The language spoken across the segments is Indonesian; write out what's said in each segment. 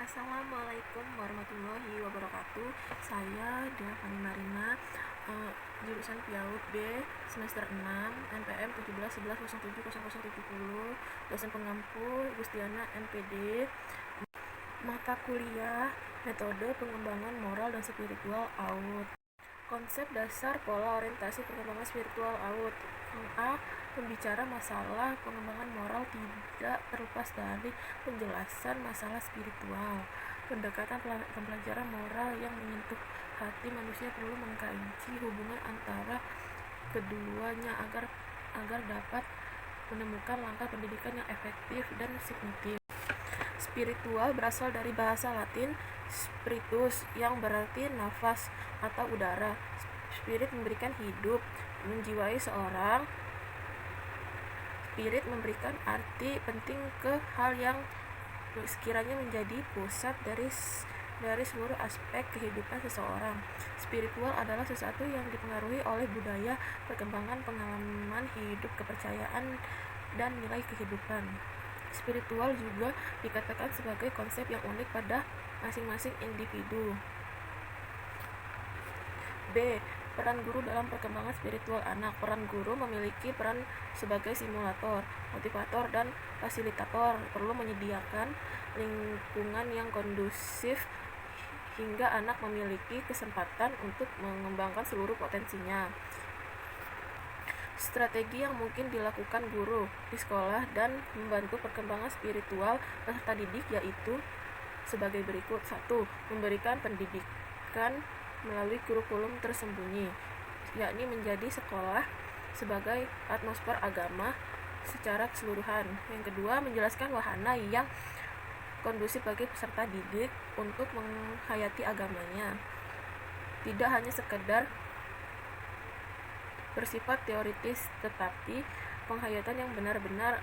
Assalamualaikum warahmatullahi wabarakatuh. Saya Delvani Marina, jurusan PIAUD B, semester 6, NPM 1711070070, dosen pengampu Gustiana MPD, mata kuliah metode pengembangan moral dan spiritual AUD. Konsep dasar pola orientasi perkembangan spiritual AUD. A. Pembicara masalah pengembangan moral tidak terlepas dari penjelasan masalah spiritual. Pendekatan pembelajaran moral yang menyentuh hati manusia perlu mengkaji hubungan antara keduanya agar dapat menemukan langkah pendidikan yang efektif dan signifikan. Spiritual berasal dari bahasa Latin spiritus yang berarti nafas atau udara. Spirit memberikan hidup, menjiwai seorang. Spirit memberikan arti penting ke hal yang sekiranya menjadi pusat dari seluruh aspek kehidupan seseorang. Spiritual adalah sesuatu yang dipengaruhi oleh budaya, perkembangan pengalaman hidup, kepercayaan, dan nilai kehidupan. Spiritual juga dikatakan sebagai konsep yang unik pada masing-masing individu. B. Peran guru dalam perkembangan spiritual anak. Peran guru memiliki peran sebagai simulator, motivator, dan fasilitator. Perlu menyediakan lingkungan yang kondusif hingga anak memiliki kesempatan untuk mengembangkan seluruh potensinya. Strategi yang mungkin dilakukan guru di sekolah dan membantu perkembangan spiritual peserta didik yaitu sebagai berikut. 1. Memberikan pendidikan melalui kurikulum tersembunyi, yakni menjadi sekolah sebagai atmosfer agama secara keseluruhan. Yang kedua, menjelaskan wahana yang kondusif bagi peserta didik untuk menghayati agamanya. Tidak hanya sekedar bersifat teoritis, tetapi penghayatan yang benar-benar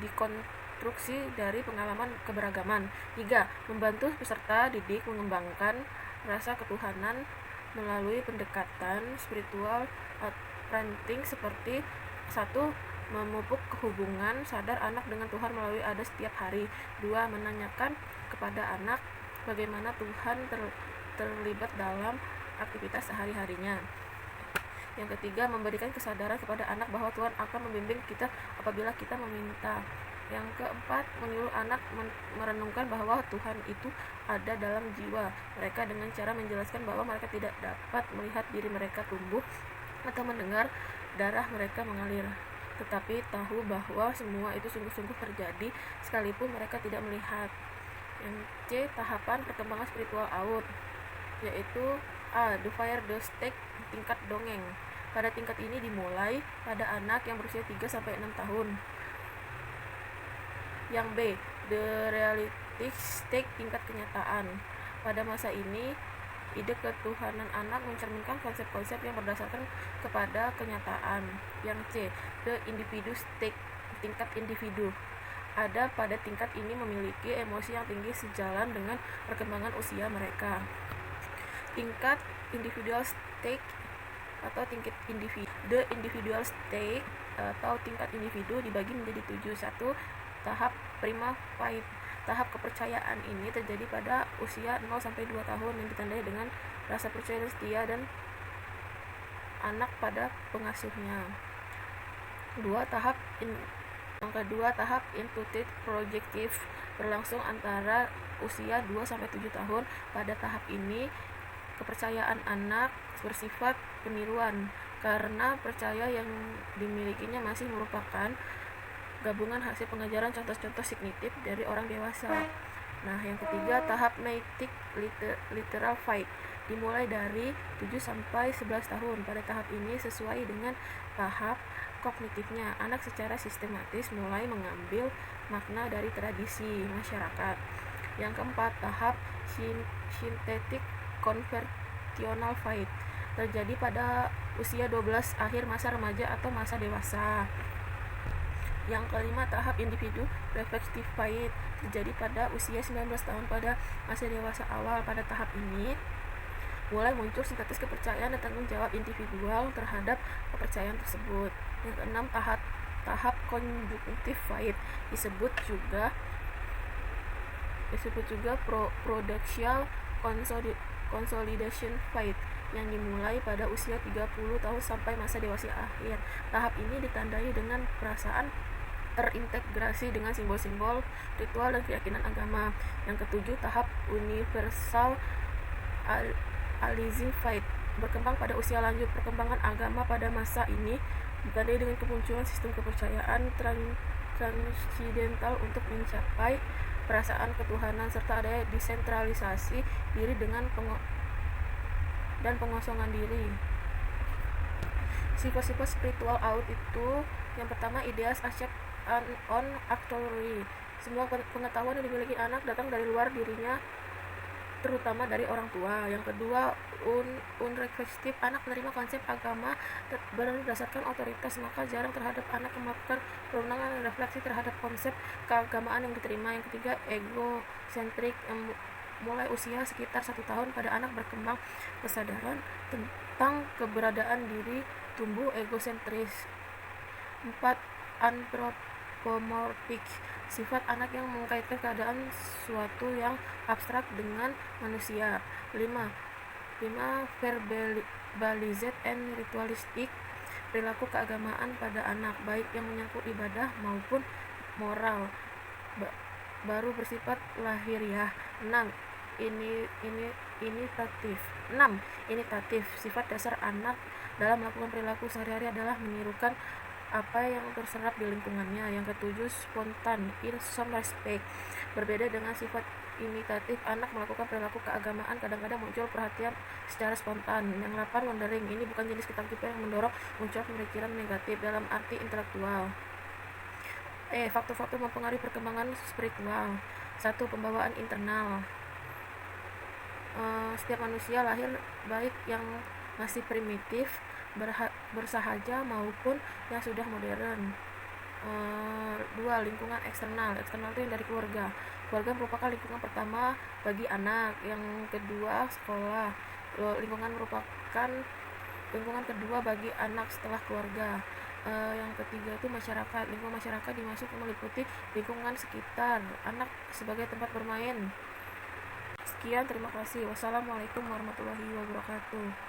dikonstruksi dari pengalaman keberagaman. 3. Membantu peserta didik mengembangkan rasa ketuhanan melalui pendekatan spiritual parenting seperti 1. Memupuk hubungan sadar anak dengan Tuhan melalui ada setiap hari. 2. Menanyakan kepada anak bagaimana Tuhan terlibat dalam aktivitas sehari-harinya. Yang ketiga, memberikan kesadaran kepada anak bahwa Tuhan akan membimbing kita apabila kita meminta. Yang keempat, menyuruh anak merenungkan bahwa Tuhan itu ada dalam jiwa mereka dengan cara menjelaskan bahwa mereka tidak dapat melihat diri mereka tumbuh atau mendengar darah mereka mengalir, tetapi tahu bahwa semua itu sungguh-sungguh terjadi sekalipun mereka tidak melihat. Yang C, tahapan perkembangan spiritual AUD, yaitu A. The Fire the Stake, tingkat dongeng. Pada tingkat ini dimulai pada anak yang berusia 3-6 tahun. Yang B. The Reality Stake, tingkat kenyataan. Pada masa ini, ide ketuhanan anak mencerminkan konsep-konsep yang berdasarkan kepada kenyataan. Yang C. The Individu Stake, tingkat individu. Ada pada tingkat ini memiliki emosi yang tinggi sejalan dengan perkembangan usia mereka. Tingkat individual stake atau tingkat individu. The individual stake atau tingkat individu dibagi menjadi 7. 1. Tahap prima faith. Tahap kepercayaan ini terjadi pada usia 0-2 tahun yang ditandai dengan rasa percaya dan setia dan anak pada pengasuhnya. 2. Yang kedua, tahap intuitive projective berlangsung antara usia 2-7 tahun. Pada tahap ini kepercayaan anak bersifat peniruan karena percaya yang dimilikinya masih merupakan gabungan hasil pengajaran contoh-contoh signifikan dari orang dewasa. Nah, yang ketiga, tahap Mythic Literal Faith dimulai dari 7-11 tahun. Pada tahap ini sesuai dengan tahap kognitifnya, anak secara sistematis mulai mengambil makna dari tradisi masyarakat. Yang keempat, tahap Synthetic Conversional Faith terjadi pada usia 12 akhir masa remaja atau masa dewasa. Yang kelima, tahap individu reflective faith terjadi pada usia 19 tahun pada masa dewasa awal. Pada tahap ini mulai muncul sintetis kepercayaan dan tanggung jawab individual terhadap kepercayaan tersebut. Yang keenam, tahap conjunctive faith disebut juga disebut juga prudential consolidation phase yang dimulai pada usia 30 tahun sampai masa dewasa akhir. Tahap ini ditandai dengan perasaan terintegrasi dengan simbol-simbol, ritual, dan keyakinan agama. Yang ketujuh, tahap universal alizing phase berkembang pada usia lanjut. Perkembangan agama pada masa ini ditandai dengan kemunculan sistem kepercayaan transidental untuk mencapai perasaan ketuhanan serta adanya desentralisasi diri dan pengosongan diri. Sifat-sifat spiritual out itu, yang pertama, ideas accept on authority. Semua pengetahuan yang dimiliki anak datang dari luar dirinya, terutama dari orang tua. Yang kedua, unreflektif, anak menerima konsep agama berdasarkan otoritas, maka jarang terhadap anak melakukan perenungan dan refleksi terhadap konsep keagamaan yang diterima. Yang ketiga, egocentrik, mulai usia sekitar 1 tahun pada anak berkembang kesadaran tentang keberadaan diri, tumbuh egosentris. 4. Anthropomorphic, sifat anak yang mengkaitkan keadaan suatu yang abstrak dengan manusia. 5. Verbalized and ritualistic, perilaku keagamaan pada anak, baik yang menyangkut ibadah maupun moral, baru bersifat lahiriah. 6. Imitatif, sifat dasar anak dalam melakukan perilaku sehari-hari adalah menirukan apa yang terserap di lingkungannya. Yang ketujuh, spontan in some respect, berbeda dengan sifat imitatif, anak melakukan perilaku keagamaan kadang-kadang muncul perhatian secara spontan. Yang 8, wandering, ini bukan jenis ketakutan yang mendorong muncul pemikiran negatif dalam arti intelektual. Faktor-faktor mempengaruhi perkembangan spiritual. 1. Pembawaan internal. Setiap manusia lahir, baik yang masih primitif, bersahaja maupun yang sudah modern. 2. Lingkungan eksternal itu yang dari keluarga. Keluarga merupakan lingkungan pertama bagi anak. Yang kedua, sekolah. Lingkungan merupakan lingkungan kedua bagi anak setelah keluarga. Yang ketiga itu masyarakat. Lingkungan masyarakat dimaksud meliputi lingkungan sekitar anak sebagai tempat bermain. Sekian, terima kasih. Wassalamualaikum warahmatullahi wabarakatuh.